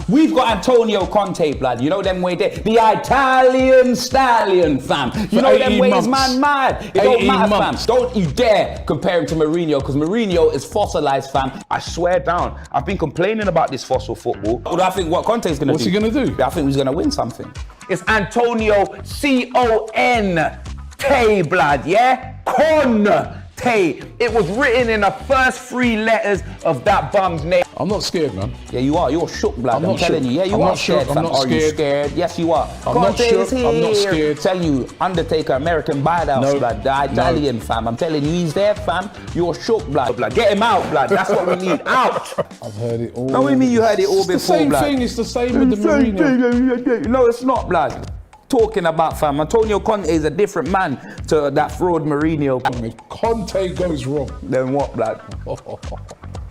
We've got Antonio Conte, blood. You know them way there. The Italian stallion, fam. You know them ways, man, mad. It don't matter, fam. Don't you dare compare him to Mourinho, because Mourinho is fossilized, fam. I swear down. I've been complaining about this fossil football. What do I think what Conte's going to do? What's he going to do? I think he's going to win something. It's Antonio Conte, blood, yeah? Conte. It was written in the first 3 letters of that bum's name. I'm not scared, man. Yeah, you are. You're shook, blood. I'm telling you. Yeah, you are scared, fam. Are you scared? Yes, you are. I'm not shook. I'm not scared. Tell you, Undertaker, American Badass, blood. The Italian, fam. I'm telling you, he's there, fam. You're shook, blood. Get him out, blood. That's what we need. Out. I've heard it all. No, what do you mean you heard it all before, blood? It's the same thing. It's the same with the Mourinho. No, it's not, blood. Talking about, fam. Antonio Conte is a different man to that fraud Mourinho. If Conte goes wrong, then what, blood?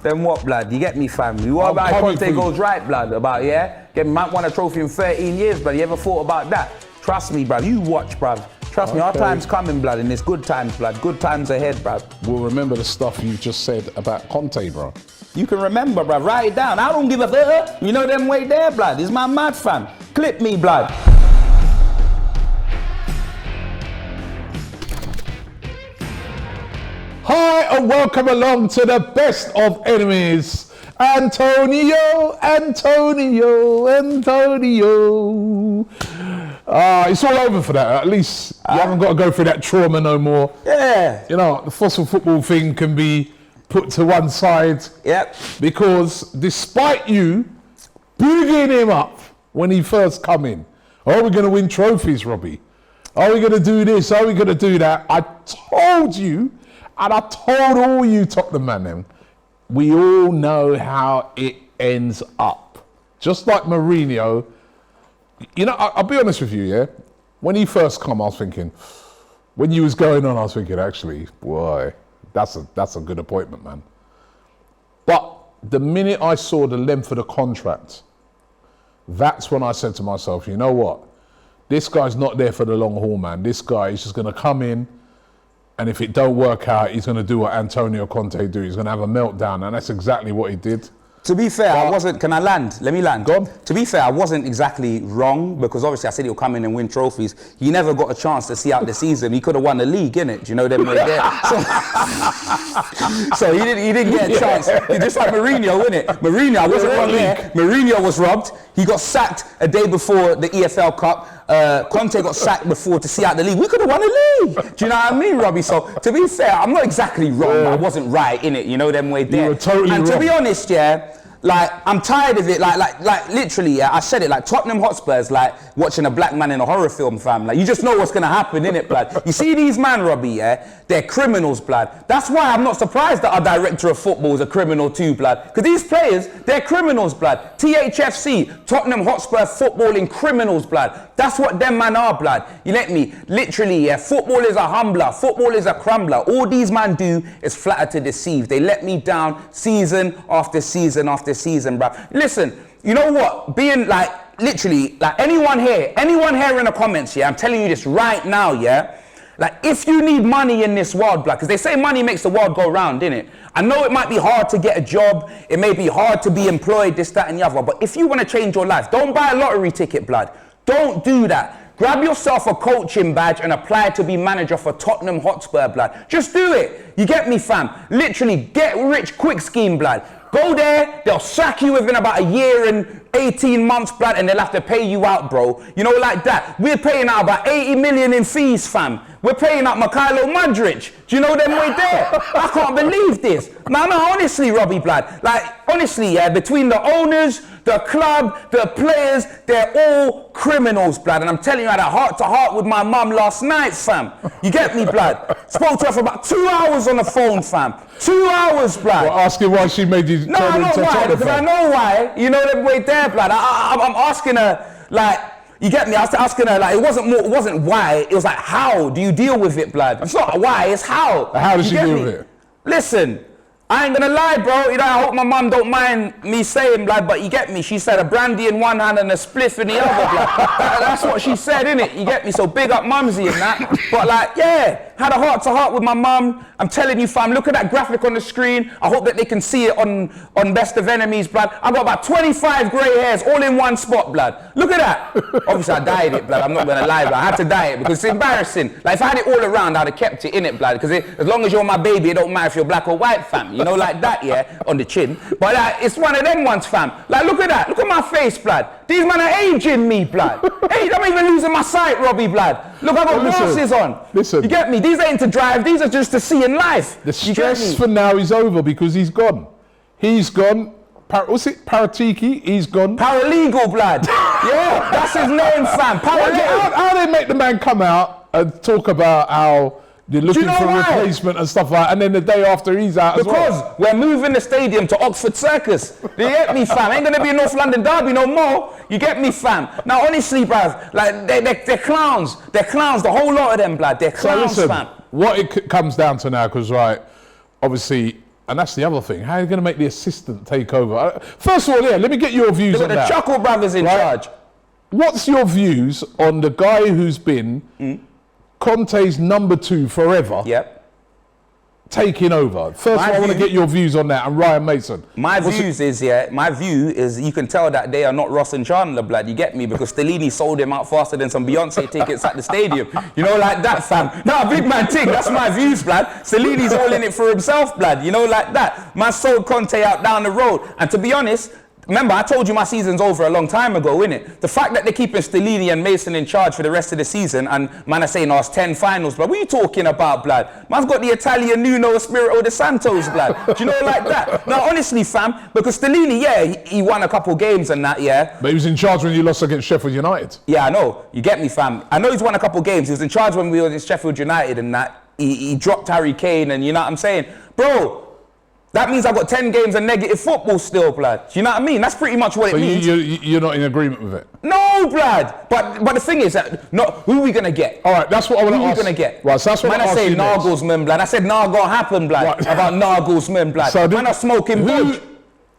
Then what, blood? You get me, fam? You are about Conte goes right, blood? About, yeah? Might won a trophy in 13 years, blood. You ever thought about that? Trust me, bruv. You watch, bruv. Trust me, our time's coming, blood, and it's good times, blood. Good times ahead, bruv. We'll remember the stuff you just said about Conte, bro. You can remember, bruv. Write it down. I don't give a fuck. You know them way there, blood. It's my mad, fam. Clip me, blood. Hi and welcome along to the best of enemies. Antonio. It's all over for that. At least you haven't got to go through that trauma no more. Yeah. You know, the fossil football thing can be put to one side. Yep. Because despite you bigging him up when he first come in, are we going to win trophies, Robbie? Are we going to do this? Are we going to do that? I told you. And I told all you Tottenham man, we all know how it ends up. Just like Mourinho, you know, I'll be honest with you, yeah? When he first come, I was thinking, when you was going on, I was thinking, actually, boy, that's a good appointment, man. But the minute I saw the length of the contract, that's when I said to myself, you know what? This guy's not there for the long haul, man. This guy is just going to come in, and if it don't work out, he's going to do what Antonio Conte do. He's going to have a meltdown, and that's exactly what he did. To be fair, I wasn't. Can I land? Let me land. Go on. To be fair, I wasn't exactly wrong, because obviously I said he'll come in and win trophies. He never got a chance to see out the season. He could have won the league, innit? Do you know them way there? So he didn't get a chance. Just like Mourinho, innit? Mourinho, I wasn't wrong there. Mourinho was robbed. He got sacked a day before the EFL Cup. Conte got sacked before to see out the league. We could have won the league. Do you know what I mean, Robbie? So to be fair, I'm not exactly wrong, but I wasn't right, innit? You know them way there. You were totally wrong. And to be honest, yeah, like, I'm tired of it, like literally, yeah, I said it, like Tottenham Hotspurs, like watching a black man in a horror film, fam. Like, you just know what's gonna happen, innit, blood? You see these man, Robbie, yeah, they're criminals, blood. That's why I'm not surprised that our director of football is a criminal too, blood. Because these players, they're criminals, blood. THFC, Tottenham Hotspur footballing criminals, blood. That's what them man are, blood. You let me, literally, yeah, football is a humbler, football is a crumbler. All these man do is flatter to deceive. They let me down season after season after season, bruv. Listen, you know what? Being like, literally, like anyone here in the comments, yeah, I'm telling you this right now, yeah? Like, if you need money in this world, blood, because they say money makes the world go round, innit? I know it might be hard to get a job, it may be hard to be employed, this, that, and the other, but if you want to change your life, don't buy a lottery ticket, blood. Don't do that. Grab yourself a coaching badge and apply to be manager for Tottenham Hotspur, blood. Just do it. You get me, fam? Literally, get rich quick scheme, blood. Go there, they'll sack you within about a year and 18 months, blood, and they'll have to pay you out, bro. You know, like that. We're paying out about 80 million in fees, fam. We're paying out Mikhailo Mudryk. Do you know them way there? I can't believe this. Man, honestly, Robbie, blood. Like, honestly, yeah, between the owners, the club, the players, they're all criminals, blood. And I'm telling you, I had a heart-to-heart with my mum last night, fam. You get me, blood? Spoke to her for about 2 hours on the phone, fam. 2 hours, blood. Well, asking why she made you No, I know why, because I know why. You know them way there, blood. I'm asking her, like, you get me? I was asking her, like, it wasn't why, it was like, how do you deal with it, blood? It's not why, it's how. How does she deal with it? Listen, I ain't gonna lie, bro. You know, I hope my mum don't mind me saying, blood, but you get me? She said a brandy in one hand and a spliff in the other, blood. That's what she said, innit? You get me? So big up mumsy and that. But like, yeah, Had a heart-to-heart with my mum. I'm telling you, fam, look at that graphic on the screen. I hope that they can see it on Best of Enemies, blood. I got about 25 grey hairs all in one spot, blood. Look at that. Obviously, I dyed it, blood. I'm not going to lie, blood. I had to dye it because it's embarrassing. Like, if I had it all around, I'd have kept it in it, blood. Because as long as you're my baby, it don't matter if you're black or white, fam. You know, like that, yeah, on the chin. But it's one of them ones, fam. Like, look at that. Look at my face, blood. These men are aging me, blood. Hey, I'm even losing my sight, Robbie, blood. Look, I got glasses on. Listen. You get me? These ain't to drive. These are just to see in life. The stress for now is over because he's gone. He's gone. What's it? Paratiki? He's gone. Paralegal, blood. Yeah, that's his name, fam. Paralegal. How they make the man come out and talk about how they're looking for a replacement and stuff like that, and then the day after he's out as well? Because we're moving the stadium to Oxford Circus. You get me, fam? Ain't gonna be a North London derby no more. You get me, fam? Now, honestly, bruv, like they're clowns. They're clowns. The whole lot of them, blood. They're clowns, so listen, fam. What it comes down to now, because obviously, and that's the other thing. How are you going to make the assistant take over? First of all, let me get your views on that. The Chuckle brothers in charge. What's your views on the guy who's been Conte's number 2 forever? Yep. Taking over. First of all, I want to get your views on that, and Ryan Mason. My view is you can tell that they are not Ross and Chandler, blood. You get me? Because Stellini sold him out faster than some Beyonce tickets at the stadium. You know, like that, fam. Nah, big man thing. That's my views, blood. Stellini's all in it for himself, blood. You know, like that. Man sold Conte out down the road. And to be honest, remember, I told you my season's over a long time ago, innit? The fact that they're keeping Stellini and Mason in charge for the rest of the season, and man are saying, it's 10 finals, blood. What are you talking about, blood? Man's got the Italian Nuno Espirito de Santos, blood. Do you know, like that? Now, honestly, fam, because Stellini, he won a couple games and that, yeah. But he was in charge when you lost against Sheffield United. Yeah, I know. You get me, fam. I know he's won a couple games. He was in charge when we were against Sheffield United and that. He dropped Harry Kane, and you know what I'm saying? Bro, that means I've got 10 games of negative football still, blood. Do you know what I mean? That's pretty much what it means. You're not in agreement with it? No, blood. But the thing is, who are we going to get? All right, that's what I want to ask. Who are we going to get? Right, so that's what I say Nagelsmann, blood. I said Nagel happen, blood. Right. About Nagelsmann, blood. So man are smoking budge.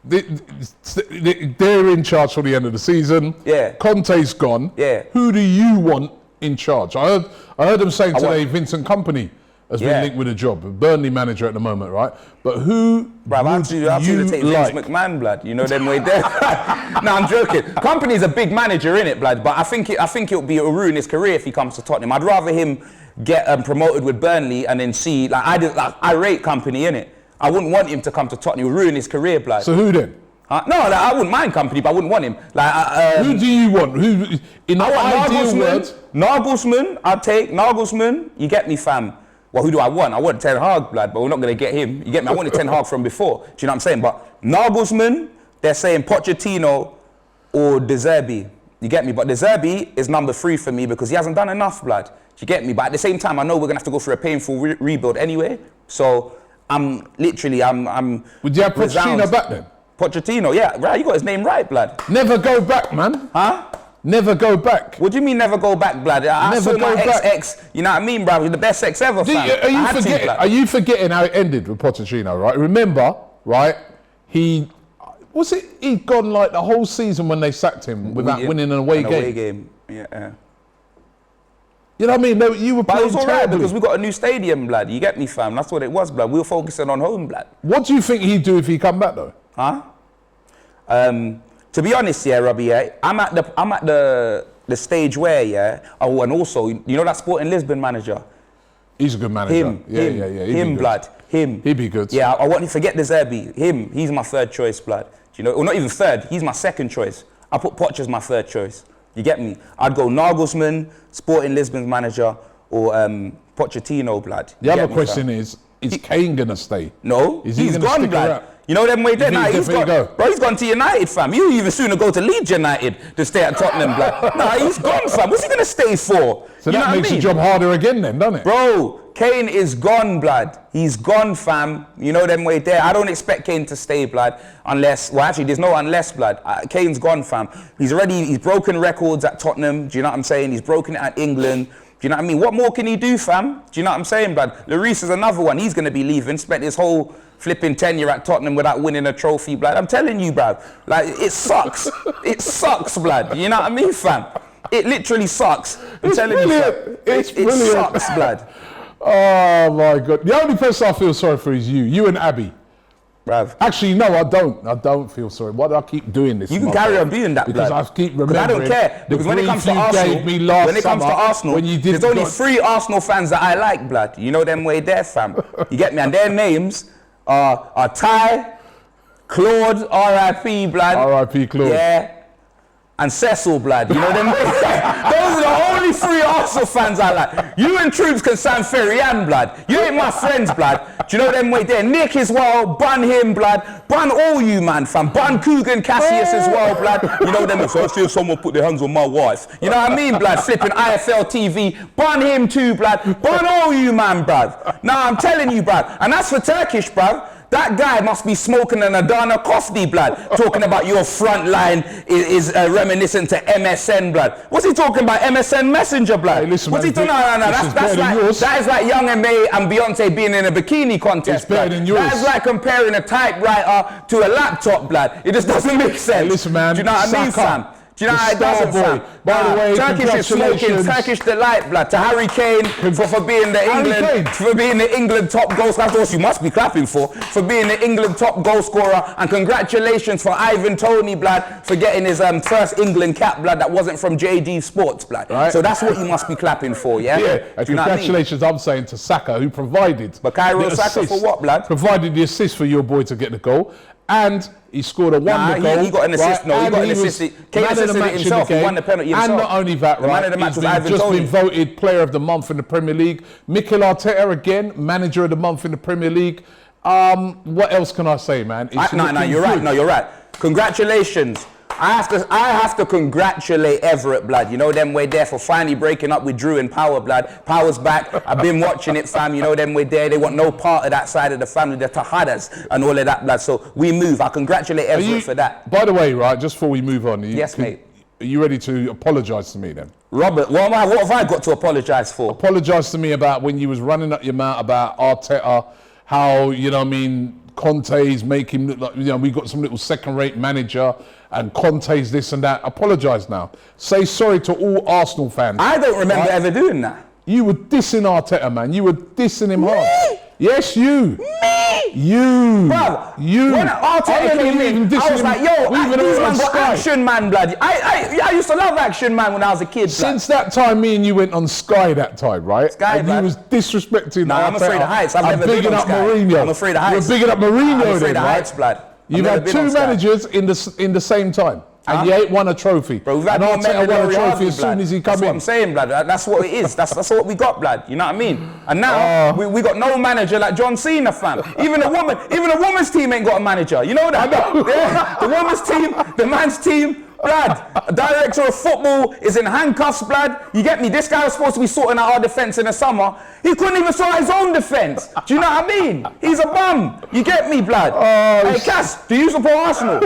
They're in charge for the end of the season. Yeah. Conte's gone. Yeah. Who do you want in charge? I heard them saying today Vincent Kompany has been linked with a job, Burnley manager at the moment, right? But who I've seen to take Vince McMahon, blood. You know them way there. No, I'm joking. Company's a big manager in it, blood. But I think it'll ruin his career if he comes to Tottenham. I'd rather him get promoted with Burnley and then see I rate Company in it. I wouldn't want him to come to Tottenham. It would ruin his career, blood. So who then? No, I wouldn't mind Company, but I wouldn't want him. Who do you want? Who in the ideal world? Nagelsmann, I'd take Nagelsmann. You get me, fam? Well, who do I want? I want Ten Hag, blood, but we're not going to get him. You get me? I wanted Ten Hag from before. Do you know what I'm saying? But Nagelsmann, they're saying Pochettino or De Zerbi. You get me? But De Zerbi is number 3 for me because he hasn't done enough, blood. Do you get me? But at the same time, I know we're going to have to go through a painful rebuild anyway. So I'm Would you have Pochettino back then? Pochettino, yeah. Right, you got his name right, blood. Never go back, man. Huh? Never go back. What do you mean never go back, blood? I saw my ex, you know what I mean, bro? You're the best ex ever, fam. Are you forgetting how it ended with Pochettino, right? Remember, right? He'd gone like the whole season when they sacked him without winning an away game. Yeah. You know what I mean? You were playing terribly. Right, because we got a new stadium, blood. You get me, fam? That's what it was, blood. We were focusing on home, blood. What do you think he'd do if he come back, though? Huh? To be honest, Robbie, I'm at the stage where, and also, you know that Sporting Lisbon manager? He's a good manager. Him, blood. Him. He'd be good. Yeah, I want to forget De Zerbi. Him, he's my 3rd choice, blood. Do you know? Or not even 3rd, he's my 2nd choice. I put Poch as my 3rd choice. You get me? I'd go Nagelsmann, Sporting Lisbon's manager, or Pochettino, blood. The other question is Kane going to stay? No, he's gone, blood. You know them way there? Nah, he's gone. Bro, he's gone to United, fam. You even sooner go to Leeds United to stay at Tottenham, blood. Nah, he's gone, fam. What's he going to stay for? So that makes the job harder again then, doesn't it? Bro, Kane is gone, blood. He's gone, fam. You know them way there. I don't expect Kane to stay, blood, unless, well, actually, there's no unless, blood. Kane's gone, fam. He's broken records at Tottenham. Do you know what I'm saying? He's broken it at England. Do you know what I mean? What more can he do, fam? Do you know what I'm saying, blood? Lloris is another one. He's going to be leaving. Spent his whole flipping tenure at Tottenham without winning a trophy, blood. I'm telling you, blood. Like, it sucks. It sucks, blood. You know what I mean, fam? It literally sucks. I'm telling you, fam. It sucks, blood. Oh my God. The only person I feel sorry for is you and Abby. Bruv. Actually, no, I don't. I don't feel sorry. Why do I keep doing this? You can carry on doing that, because blood. I keep remembering. I don't care. Because when it comes to Arsenal, when you did there's only 3 Arsenal fans that I like, blood. You know them way there, fam. You get me? And their names are Ty, Claude, R.I.P. blood. R.I.P. Claude. Yeah. And Cecil, blood. You know them? Those are the only 3 Arsenal fans I like. You and Troops can sound Ferrian, blood. You ain't my friends, blood. Do you know them way there? Nick as well. Bun him, blood. Bun all you, man, fam. Bun Coogan Cassius as well, blood. You know them? So I see someone put their hands on my wife. You know what I mean, blood? Flipping IFL TV. Bun him too, blood. Bun all you, man, blood. Nah, I'm telling you, blood. And that's for Turkish, blood. That guy must be smoking an Adana Kofdi, blood, talking about your front line is reminiscent to MSN, blood. What's he talking about? MSN Messenger, blood? Hey, listen, What's man, he talking about? No, that is like Young M.A. and Beyonce being in a bikini contest, it's better than yours. That is like comparing a typewriter to a laptop, blood. It just doesn't make sense. Hey, listen, man. Do you know what I mean, fam? Do you know how it doesn't, fam? By the way, Turkish is smoking Turkish delight, blood. To Harry Kane for being the England top goal scorer. Of course, you must be clapping for being the England top goal scorer. And congratulations for Ivan Toney, blood, for getting his first England cap, blood, that wasn't from JD Sports, blood. Right. So that's what you must be clapping for, yeah? Yeah. And congratulations, I mean? I'm saying, to Saka, who provided. But Cairo Saka for what, blood? Provided the assist for your boy to get the goal. And he scored a wonder goal. He got an assist. Right? No, he got an assist. Kane assisted it himself. He won the penalty himself. And not only that, the man of the match was Ivan just Toney. been voted Player of the Month in the Premier League. Mikel Arteta again, Manager of the Month in the Premier League. What else can I say, man? No, you're right. No, you're right. Congratulations. I have to congratulate Everett, blood. You know them way there for finally breaking up with Drew and Power, blood. Power's back. I've been watching it, fam. You know them way there. They want no part of that side of the family, the Tahadas and all of that, blood. So we move. I congratulate Everett for that. By the way, right, just before we move on. Yes, mate. Are you ready to apologise to me then? Robert, what have I got to apologise for? Apologise to me about when you was running up your mouth about Arteta, how, you know what I mean, Conte's making look like, you know, we got some little second-rate manager and Conte's this and that. Apologise now. Say sorry to all Arsenal fans. I don't remember ever doing that. You were dissing Arteta, man. You were dissing him hard. Yes, you. Me? You. Bruv, you. when Arteta came in, I was like, yo, these man got action, man, blood. I used to love action, man, when I was a kid, blood. Since that time, me and you went on Sky that time, right? Sky, and you was disrespecting Arteta. I'm afraid of heights. I've never been on Sky. Mourinho. I'm afraid of heights. You're bigging up Mourinho, I'm afraid of heights, blood. You've had 2 managers in the same time. And you ain't won a trophy. Bro, we've had more men won a trophy as soon as he come in. That's what I'm saying, blood. That's what it is. That's what we got, blood. You know what I mean? And now we got no manager like John Cena, fam. Even a woman's team ain't got a manager. You know that? I know. Yeah, the woman's team, the man's team. Blood, a director of football is in handcuffs, blood. You get me? This guy was supposed to be sorting out our defence in the summer. He couldn't even sort his own defence. Do you know what I mean? He's a bum. You get me, blood? Hey, Cass, do you support Arsenal?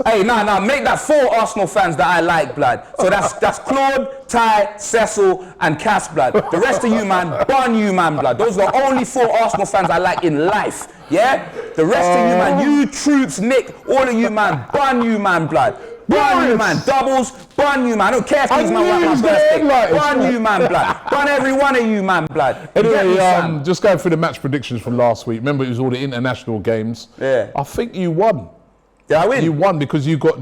Hey, nah, make that 4 Arsenal fans that I like, blood. So that's Claude, Ty, Cecil, and Cass, blood. The rest of you, man, bun you, man, blood. Those are the only 4 Arsenal fans I like in life. Yeah? The rest of you, man, you, Troops, Nick, all of you, man, bun you, man, blood. Bun you, man. Doubles, bun you, man. I don't care if these man want my birthday. Bun you, man, blood. Bun every one of you, man, blood. Anyway, just going through the match predictions from last week. Remember, it was all the international games. Yeah. I think you won. Did I win? You won because you got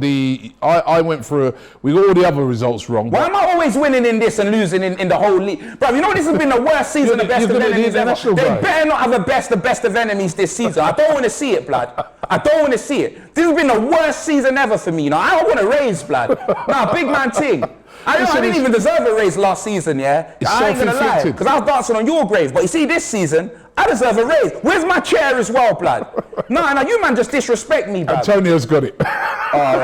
I went through, we got all the other results wrong. Why am I always winning in this and losing in the whole league? Bro, you know this has been the worst season of best of enemies ever. They better not have the best of enemies this season. I don't want to see it, blood. I don't want to see it. This has been the worst season ever for me. You know, I don't want to raise, blood. Nah, big man ting. I didn't even deserve a raise last season, yeah? I ain't gonna lie, because I was dancing on your grave. But you see, this season, I deserve a raise. Where's my chair as well, blood? No, you man just disrespect me, blood. Antonio's got it. All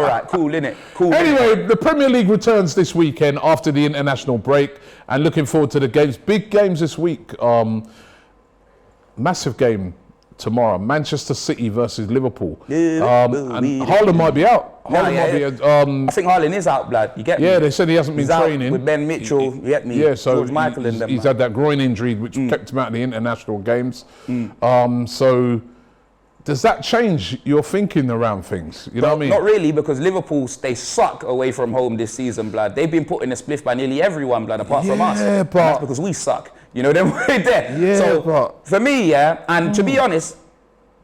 right, cool, innit? Cool. Anyway, the Premier League returns this weekend after the international break, and looking forward to the games. Big games this week. Massive game tomorrow, Manchester City versus Liverpool. And Haaland might be out. I think Haaland is out, blood. You get me? Yeah, they said he hasn't been training. With Ben Mitchell, you get me? Yeah, so George Michael and them. He's had that groin injury which kept him out of the international games. So Does that change your thinking around things? You know what I mean? Not really, because Liverpool, they suck away from home this season, blood. They've been put in a spliff by nearly everyone, blood, apart from us. Yeah, And that's because we suck. You know, them right there. Yeah, so but for me, yeah, and to be honest,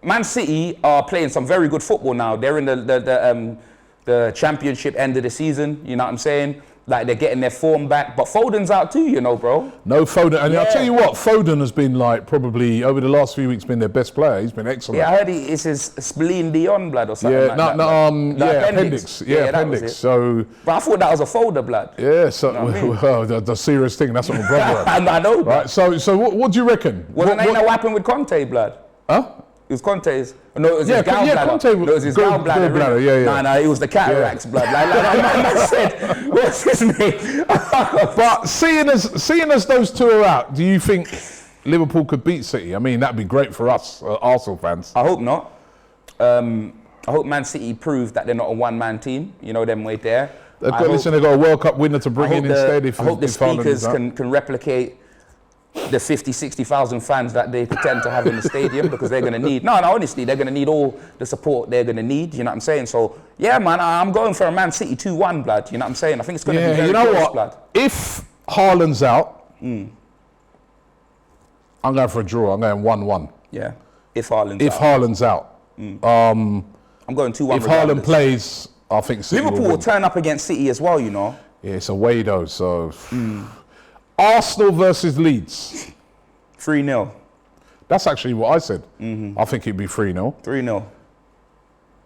Man City are playing some very good football now. They're in the championship end of the season. You know what I'm saying? Like, they're getting their form back. But Foden's out too, you know, bro. No Foden. And I'll tell you what, Foden has been like probably over the last few weeks been their best player. He's been excellent. Yeah, I heard it's his spleen Dion blood or something Yeah, like that. appendix. Yeah, appendix. So, but I thought that was a Foden blood. yeah, so You know what I mean? the serious thing. That's what my brother had. I know. Right. So what do you reckon? Wasn't that what happened with Conte blood? Huh? It was Conte's. No, it was his Conte gallbladder. No, it was his gallbladder. Gallbladder, yeah. No, it was the cataracts blood. Like I said, what's his name? But seeing as those two are out, do you think Liverpool could beat City? I mean, that'd be great for us, Arsenal fans. I hope not. I hope Man City prove that they're not a one-man team. You know, them way there. They've got a World Cup winner to bring in instead. I hope the speakers can replicate the 50, 60,000 fans that they pretend to have in the stadium, because they're going to need, honestly, they're going to need all the support they're going to need, you know what I'm saying? So, yeah, man, I'm going for a Man City 2-1, blood, you know what I'm saying? I think it's going to be very close, blood. If Haaland's out, I'm going for a draw. I'm going 1-1. Yeah, if Haaland's out. Haaland's out. I'm going 2-1. If Haaland plays, I think City Liverpool will turn up against City as well, you know? Yeah, it's away though, so... Arsenal versus Leeds. 3-0. That's actually what I said. I think it'd be 3-0.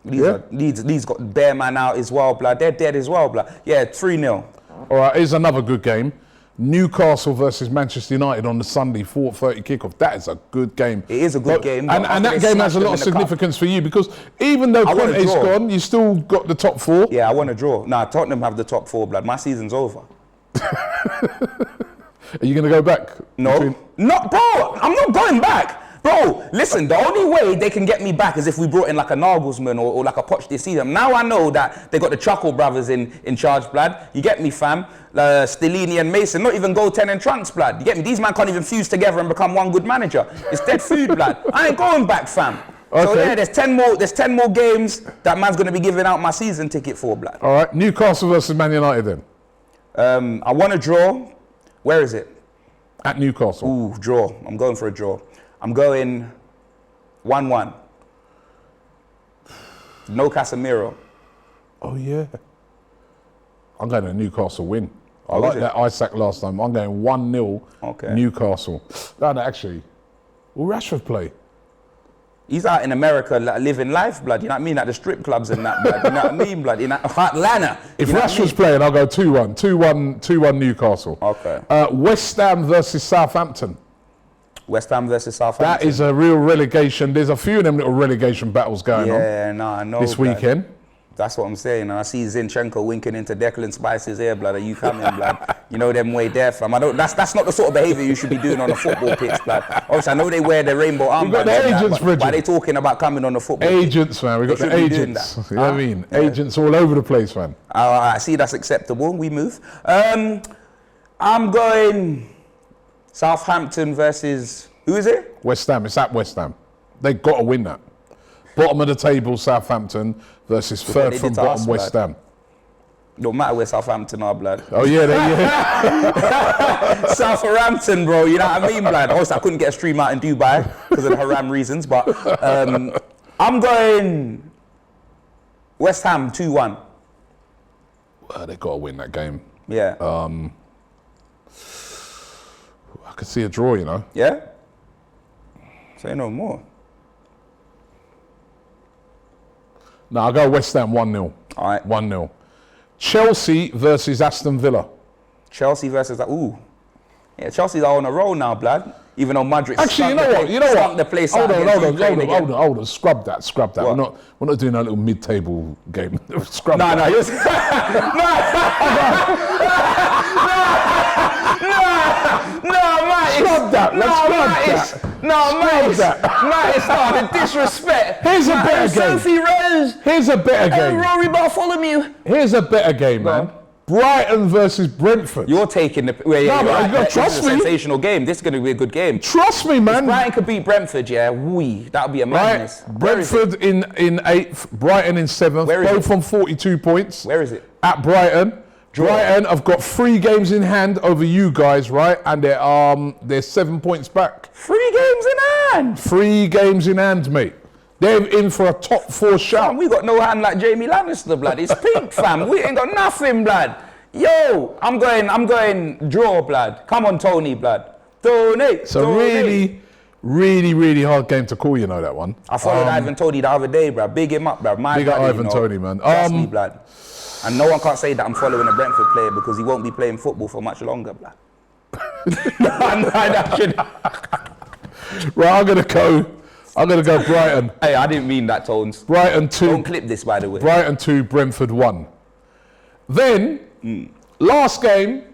3-0. Leeds got bare man out as well, blood. They're dead as well, blood. Yeah, 3-0. All right, here's another good game. Newcastle versus Manchester United on the Sunday, 4:30 kickoff. That is a good game. It is a good game. And that game has a lot of significance for you, because even though Conte's gone, you still got the top four. Yeah, I want to draw. Nah, Tottenham have the top four, blood. My season's over. Are you going to go back? No. Not, bro, I'm not going back. Bro, listen, the only way they can get me back is if we brought in like a Nagelsmann or like a Poch this season. Now I know that they got the Chuckle brothers in charge, blood. You get me, fam? Stellini and Mason, not even Goten and Trunks, blood. You get me? These men can't even fuse together and become one good manager. It's dead food, blood. I ain't going back, fam. Okay. So yeah, there's 10 more games that man's going to be giving out my season ticket for, blood. All right, Newcastle versus Man United then. I want to draw. Where is it? At Newcastle. Ooh, draw. I'm going for a draw. I'm going 1-1. No Casemiro. Oh, yeah. I'm going to Newcastle win. I like that Isaac last time. I'm going 1-0 Newcastle. No, actually, will Rashford play? He's out in America living life, blood. You know what I mean? At the strip clubs and that, blood. You know what I mean, blood? In Atlanta. If Rashford's playing, I'll go 2-1. 2-1 Newcastle. Okay. West Ham versus Southampton. West Ham versus Southampton. That is a real relegation. There's a few of them little relegation battles going on. Yeah, no, I know. This weekend. That's what I'm saying. And I see Zinchenko winking into Declan Spice's ear, blood. Are you coming, blood? You know them way there, fam. That's not the sort of behaviour you should be doing on a football pitch, blood. Obviously, I know they wear the rainbow armbands. We've got the agents, Bridget. Why are they talking about coming on the football agents, pitch? Man. We've got the agents. You know what I mean? Yeah. Agents all over the place, man. I see that's acceptable. We move. I'm going Southampton versus... Who is it? West Ham. It's at West Ham. They've got to win that. Bottom of the table, Southampton versus third from bottom, West Ham. Don't matter where Southampton are, blood. Oh, yeah. Southampton, bro. You know what I mean, blood? Also, I couldn't get a stream out in Dubai because of the haram reasons, but I'm going West Ham 2-1. Well, they've got to win that game. Yeah. I could see a draw, you know. Yeah? Say no more. No, I'll go West Ham 1-0. All right. 1-0. Chelsea versus Aston Villa. Chelsea versus... Ooh. Yeah, Chelsea's are on a roll now, blood. Even though Madrid... Actually, you know what? The place hold on. Scrub that. We're not doing a little mid-table game. Scrub that. Mate, it's not the disrespect. Here's a better game. Sophie Rose. Here's a better game. Rory Bartholomew. Here's a better game, man. Brighton versus Brentford. You're taking the... Well, No, but you gotta this trust is a me. sensational game. This is going to be a good game. Trust me, man. Brighton could beat Brentford, yeah. That would be a madness. Right? Brentford in 8th, Brighton in 7th, both on 42 points. Where is it? At Brighton. Brighton have got 3 games in hand over you guys, right? And they're 7 points back. 3 games in hand? 3 games in hand, mate. They're in for a top 4 shout. Fam, we got no hand like Jamie Lannister, blood. It's pink, fam. We ain't got nothing, blood. Yo, I'm going draw, blood. Come on, Tony, blood. Donate. It's a really hard game to call, you know, that one. I followed Ivan Toney the other day, bruh. Big him up, bruh. Big up Ivan Toney, man. Trust me, blood. And no one can't say that I'm following a Brentford player because he won't be playing football for much longer, blood. Right, I'm gonna go Brighton. Hey, I didn't mean that, Tones. Brighton 2. Don't clip this, by the way. Brighton 2, Brentford 1. Then, last game,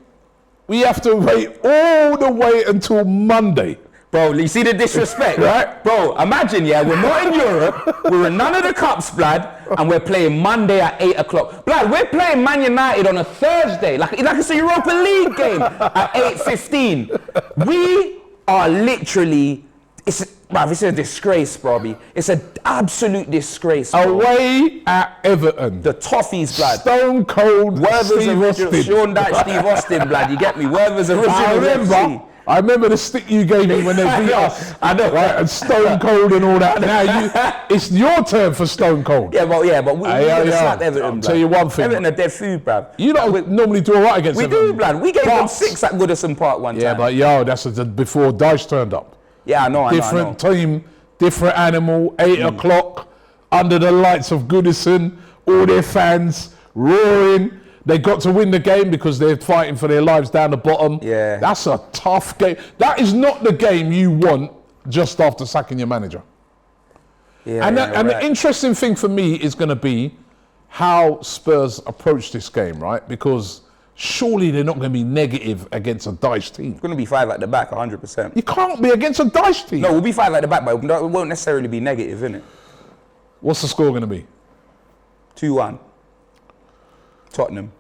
we have to wait all the way until Monday. Bro, you see the disrespect, right? Bro, imagine, yeah, we're not in Europe, we're in none of the cups, blood, and we're playing Monday at 8 o'clock. Blood, we're playing Man United on a Thursday, like it's a Europa League game at 8:15. We are literally, it's a disgrace, Bobby. It's an absolute disgrace, bro. Away at Everton. The Toffees, blood. Stone cold Werther's Steve original, Austin. Sean Dyche, Steve Austin, blood. You get me? Werther's original. I remember the stick you gave me when they beat us. I know. Right, and Stone Cold and all that. Now it's your turn for Stone Cold. Yeah, but we slapped Everton, I'll blood. tell you one thing. Everton are dead food, bruv. You don't normally do all right against Everton. We do, blood. We gave them 6 at Goodison Park one time. Yeah, but that's before Dyche turned up. Yeah, I know. Different team, different animal, 8 o'clock, under the lights of Goodison, all their fans roaring. They got to win the game because they're fighting for their lives down the bottom. Yeah. That's a tough game. That is not the game you want just after sacking your manager. Yeah, and the interesting thing for me is going to be how Spurs approach this game, right? Because surely they're not going to be negative against a Dyche team. It's going to be 5 at the back, 100%. You can't be against a Dyche team. No, we'll be 5 at the back, but it won't necessarily be negative, innit? What's the score going to be? 2-1. Tottenham.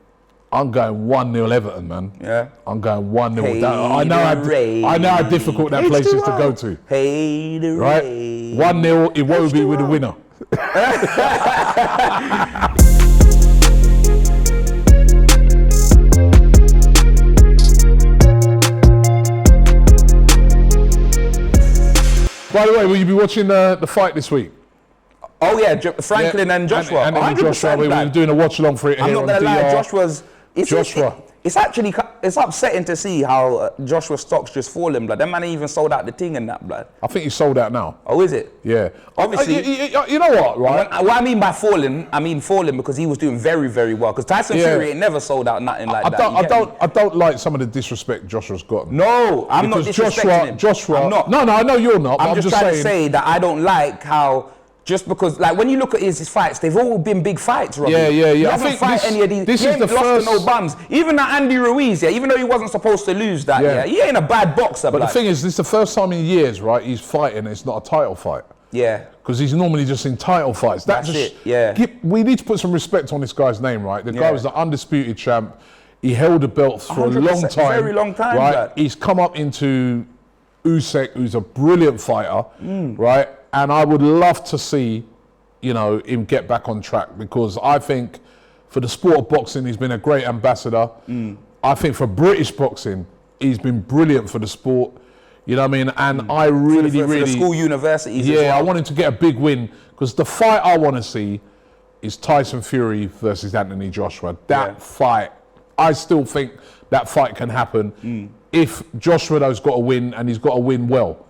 I'm going 1-0 Everton, man. Yeah. I'm going 1-0. Hey, I know how difficult that place is to go to. Hey, the right? 1-0, Iwobi with the winner. By the way, will you be watching the fight this week? Oh yeah, Franklin and Joshua. And Joshua, we've been doing a watch along for it I'm here not gonna on lie, DR. Joshua's. It's upsetting to see how Joshua's stock's just fallen, blood. That man ain't even sold out the thing and that, blood. I think he's sold out now. Oh, is it? Yeah. Obviously. You know what, right? What I mean by falling, I mean falling because he was doing very, very well. Because Tyson Fury ain't never sold out nothing like that. I don't like some of the disrespect Joshua's got. No, I'm not disrespecting him. Joshua. I'm not. No, I know you're not. I'm just trying to say that I don't like how. Just because, like, when you look at his fights, they've all been big fights, Robbie. Yeah. He hasn't fight any of these. He ain't lost to no bums. Even that Andy Ruiz, even though he wasn't supposed to lose that, he ain't a bad boxer. But the thing is, this is the first time in years, right, he's fighting, it's not a title fight. Yeah. Because he's normally just in title fights. That's it, yeah. We need to put some respect on this guy's name, right? The guy was the undisputed champ. He held the belts for a long time. Very long time, right? He's come up into Usyk, who's a brilliant fighter, right? And I would love to see, you know, him get back on track because I think for the sport of boxing, he's been a great ambassador. I think for British boxing, he's been brilliant for the sport. You know what I mean? And I really, for the school universities. Yeah, I want him to get a big win because the fight I want to see is Tyson Fury versus Anthony Joshua. That fight, I still think that fight can happen if Joshua though's got to win and he's got to win well.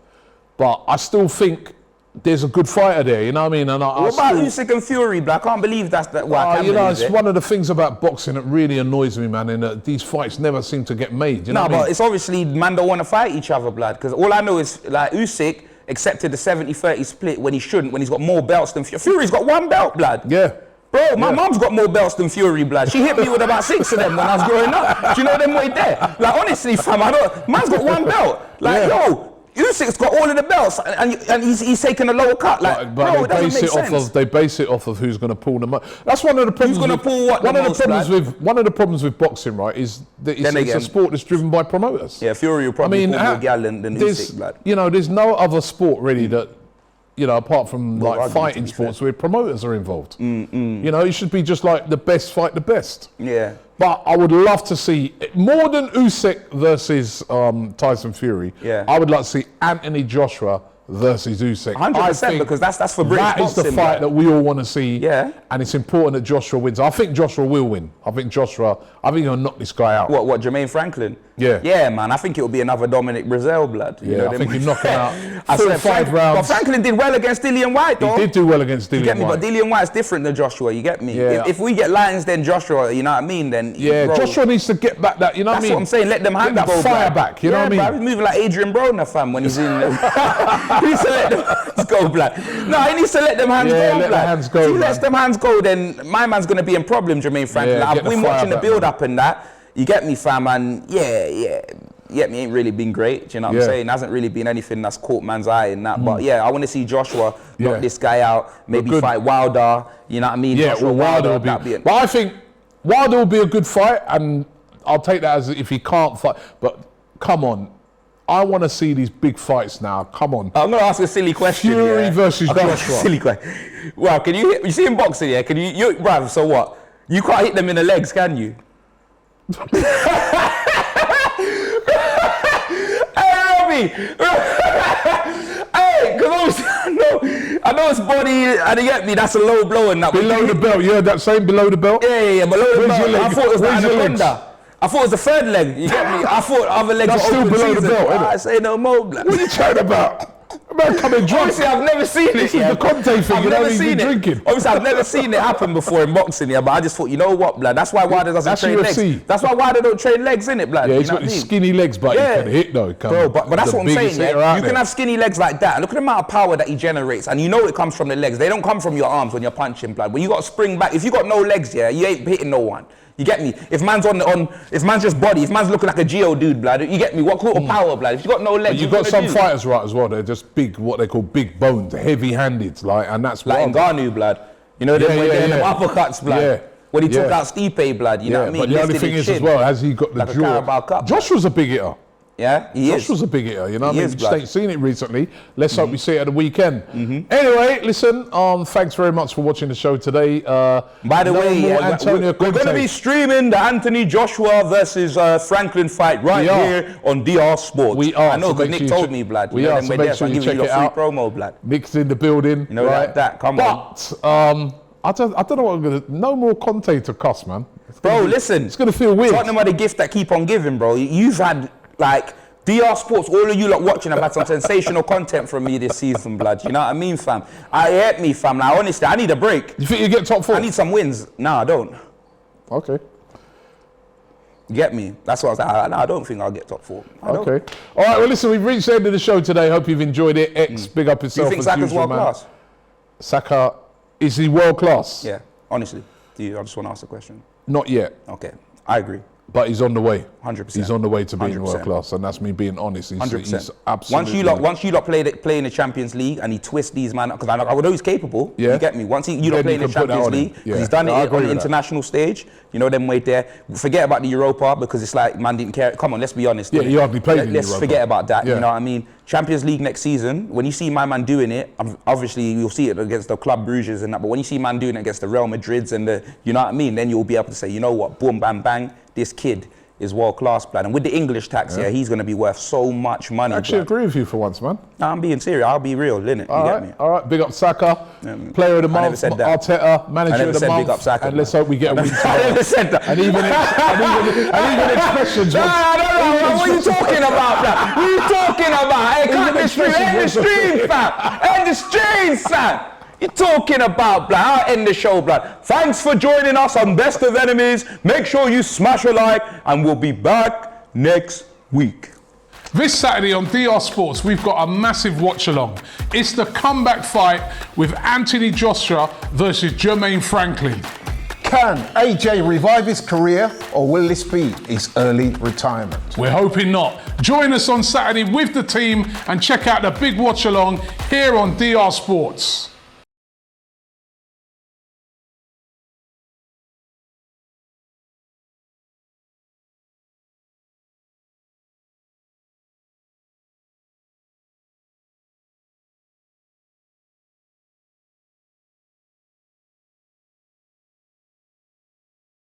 But I still think there's a good fighter there, you know what I mean? And what about Usyk and Fury, bro? I can't believe that's that. Well, you know, it's one of the things about boxing that really annoys me, man, in that these fights never seem to get made. You know what I mean? It's obviously man don't want to fight each other, blood. Because all I know is like Usyk accepted the 70-30 split when he shouldn't, when he's got more belts than Fury. Fury's got 1 belt, blood. Yeah. Bro, my mum's got more belts than Fury, blood. She hit me with about 6 of them when I was growing up. Do you know them way there? Like honestly, fam, man's got 1 belt. Like yo. Usyk's got all of the belts, and he's taking a lower cut. Like, but bro, it doesn't make sense. They base it off of who's going to pull them up. That's one of the problems. Who's going to pull what? One of the problems with boxing, right, is that it's a sport that's driven by promoters. Yeah, Fury will probably pull more gal than Usyk, blood. You know, there's no other sport really that, you know, apart from like fighting sports where promoters are involved. You know, it should be just like the best fight the best. Yeah. But I would love to see more than Usyk versus Tyson Fury. Yeah. I would like to see Anthony Joshua versus Usyk. 100%, because that's for British boxing. That is the fight that we all want to see. Yeah. And it's important that Joshua wins. I think Joshua will win. I think he'll knock this guy out. What, Jermaine Franklin? Yeah. Yeah, man. I think it'll be another Dominic Brazil, blood. I think he'll knock him out. 4-5 rounds. But Franklin did well against Dillian White, though. He did do well against Dillian White. You get me? But Dillian White's different than Joshua, you get me? Yeah. If we get Lions, then Joshua, you know what I mean? Then bro, Joshua needs to get back that, you know what I mean? That's what I'm saying. Let them hands get that go fire back, you know what I mean? Bro, he's moving like Adrian Broner, fam, when he's in. He needs to let them hands go, blood. No, he needs to let them hands go, let the hands go, if he lets them hands go, then my man's going to be in problem, Jermaine Franklin. I've been watching the build-up and that. You get me, fam, and me ain't really been great. Do you know what I'm saying? Hasn't really been anything that's caught man's eye in that. But I want to see Joshua knock this guy out. Maybe fight Wilder. You know what I mean? Yeah, Joshua Wilder will be. But I think Wilder will be a good fight, and I'll take that as if he can't fight. But come on, I want to see these big fights now. Come on. I'm gonna ask a silly question. Fury versus Joshua. Silly question. Well, can you see in boxing? Yeah, can you, bruv? So what? You can't hit them in the legs, can you? Hey, Robbie! Hey, because obviously I know it's body, and you get me, that's a low blow and that. Below the belt, you heard that saying, below the belt? Yeah, below the belt. I thought it was the anaconda. I thought it was the third leg, you get me? I thought other legs that's were still below season. the belt, isn't it? I say no more, blood. What are you chatting about? Man coming drunk. Obviously, I've never seen it. This is the Conte thing, you know, he's been drinking. Obviously, I've never seen it happen before in boxing, but I just thought, you know what, blood? That's why Wilder doesn't train legs. That's why Wilder don't train legs, innit, blood? Yeah, he's got these skinny legs, but he can hit, though. Bro, but that's what I'm saying, yeah? You can have skinny legs like that. Look at the amount of power that he generates, and you know it comes from the legs. They don't come from your arms when you're punching, blood. When you got to spring back, if you got no legs, you ain't hitting no one. You get me? If man's if man's just body, if man's looking like a Geo dude, blood, you get me? What sort of power, blood? If you got no legs, you've got some fighters, right, as well. They're just big, what they call big boned, heavy-handed, like, and that's like Ngannou, blood. You know, them uppercuts, blood. Yeah. When he took out Stipe, blood, you know what I mean? But the only thing is, as well, has he got the like jaw? Joshua's a big hitter. Yeah, he is. Joshua's a big hitter, you know what I mean? Just ain't seen it recently. Let's hope we see it at the weekend. Anyway, listen, thanks very much for watching the show today. By the way, we're going to be streaming the Anthony Joshua versus Franklin fight here on DR Sports. We are. I know, because Nick told me, blood. We are, so make sure you check it out. Free promo, blood. Nick's in the building. You know, like that, come on. But, I don't know what I'm going to... No more Conte to cuss, man. Listen. It's going to feel weird. Tottenham are the gift that keep on giving, bro. You've had... Like, DR Sports, all of you lot watching have had some sensational content from me this season, blood. You know what I mean, fam? I hate me, fam. Like, honestly, I need a break. You think you get top 4? I need some wins. No, I don't. Okay. You get me? That's what I was like. No, I don't think I'll get top 4. Okay. All right, well, listen, we've reached the end of the show today. Hope you've enjoyed it. Big up yourself. Do you think Saka's world class? Saka, is he world class? Yeah, honestly. I just want to ask a question. Not yet. Okay, I agree. But he's on the way. 100%. He's on the way to being world class, and that's me being honest. He's 100%. Absolutely. Once you lot play in the Champions League, and he twists these man, because I know he's capable. Yeah. You get me? Once you lot play in the Champions League, because he's done it on the international stage. You know them wait there. Forget about the Europa, because it's like man didn't care. Come on, let's be honest. Yeah, he hardly played in the Europa. Let's forget about that. Yeah. You know what I mean? Champions League next season, when you see my man doing it, obviously you'll see it against the Club Bruges and that, but when you see man doing it against the Real Madrids and the, you know what I mean, then you'll be able to say, you know what, boom, bam, bang, this kid is world class, blood. And with the English tax, he's going to be worth so much money. I actually agree with you for once, man. No, I'm being serious. I'll be real, innit? All right. Big up Saka, player of the month, Arteta, manager of the month. Big up Saka, and let's hope we get a win tomorrow. I never said that. And even expressions. No, what are you talking about, blood? What are you talking about? Hey, cut the stream. End the stream, fam. End the stream, fam. You're talking about, blood. I'll end the show, blood. Thanks for joining us on Best of Enemies. Make sure you smash a like, and we'll be back next week. This Saturday on DR Sports, we've got a massive watch-along. It's the comeback fight with Anthony Joshua versus Jermaine Franklin. Can AJ revive his career, or will this be his early retirement? We're hoping not. Join us on Saturday with the team and check out the big watch along here on DR Sports.